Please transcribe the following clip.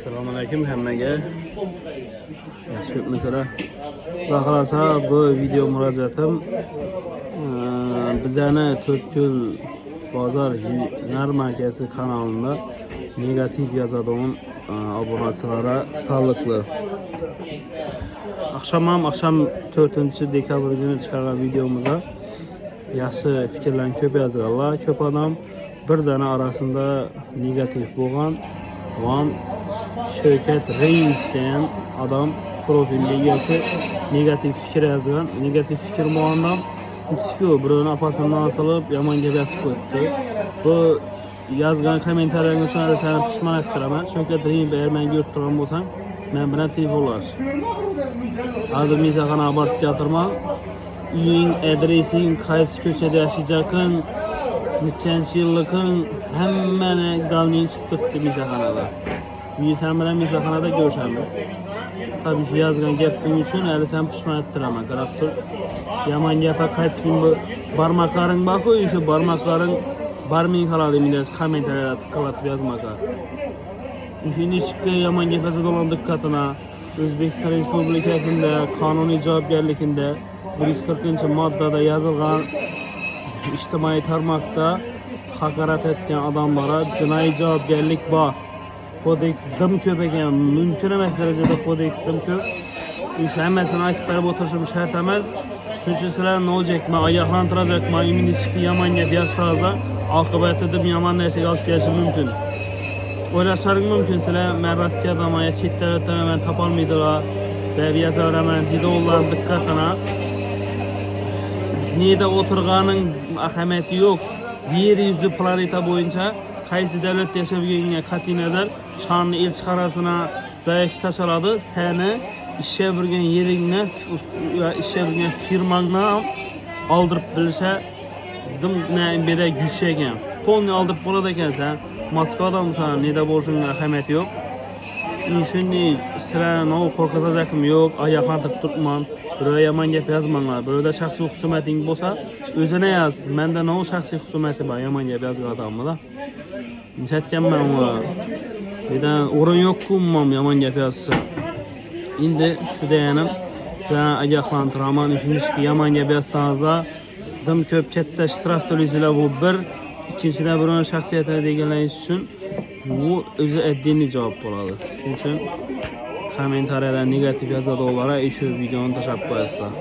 Assalomualaikum hammaga. Yaxshi mesela xohlasa bu video murojaatim bizani 4 yil bozor yarmarkasi kanalida negativ yozadigan obunachilara taalluqli. Akşam 4 dekabr günü chiqargan videomuzda yaxshi fikrlarni ko'p yozganlar, ko'p odam bir dana arasında negativ bo'lgan Van Shavkat Reis degan adam profil egasi negativ fikr yozgan. Negativ fikr bo'lgandan ikki birovni apasidan asilib yomon gap yozib qo'yibdi. Bu yozgan kommentariylarga uchun seni pushmon ettiraman. Shavkat Reis agar menga yurib turgan bo'lsang, men bilan telefon hozir mezaqani abort gatirma. Uying, adresing, qaysi ko'chada yashayotganing, nechanchi yilliging hammani galning chiqib turibdi mezaqanada. Sen bilan mezaqanada ko'rishamiz. Tabii ki yazgan gaping uchun hali sen pushmon ettiraman. Qarab tur. Yomon gapga qaytding bu barmoqlaring bor-ku, o'sha barmoqlaring barming halol emas, kommentariyada tıklatib yozmaga. O'sha ichki yomon gap yozadigan diqqatini O'zbekiston Respublikasida qonuniy javobgarligida 140-moddada yozilgan ijtimoiy tarmoqda haqorat etgan odamlara jinoiy javobgarlik bor. Kodeks dim ko'p ekan, mumkin emas darajada kodeks dim ko'p. O'sha hammasini aytib berib o'tirishim shart emas. Chunki sizlar ne olacak? Men ogohlantirajaqman, immunichki yomon gap yozsangiz, oqibatida yomon narsaga olib kelishi mumkin. O'ylashlaring mumkin, sizlar men Rossiyadan ya chet davlatdan men topolmaydilar deb yozaveraman, videolar diqqatini. Neda o'tirganing ahamiyati yo'q. Yer yuzi planeta bo'yicha qaysi davlatda yashaganingga qat'iy nazar shonni elchixonasini zaif tashladi. Seni ishga birgan yeringni va ishga birgan firmangni oldirib bilsa, dimna beda gushagan. Qo'lni oldirib bo'ladi ekan sen. Moskvadan sen neda bo'lishingga ahamiyati yo'q. Shunday sizlarni qo'rqitajaqim yo'q, ogohlantirib turibman. Biror yomon gap yozmanglar. Birovda shaxsiy husumating bo'lsa, o'zini yoz. Menda no shaxsiy husumati bor, yomon gap yozgan odamman-da. Aytganman uni. Dedan o'rin yo'q-ku, yomon gap yozsa. Endi shu deganim, sizlarni ogohlantiraman. Shuningki yomon gap yozsangizlar, dim ko'p katta shtraf to'laysizlar. Bu bir. Ikkinchidan birovning shaxsiyatini deganlaringiz uchun bu o'zi addiniy javob bo'ladi. Shuning uchun kommentariyalar negativ yozadiganlar shu videoni tashlab qo'yasizlar.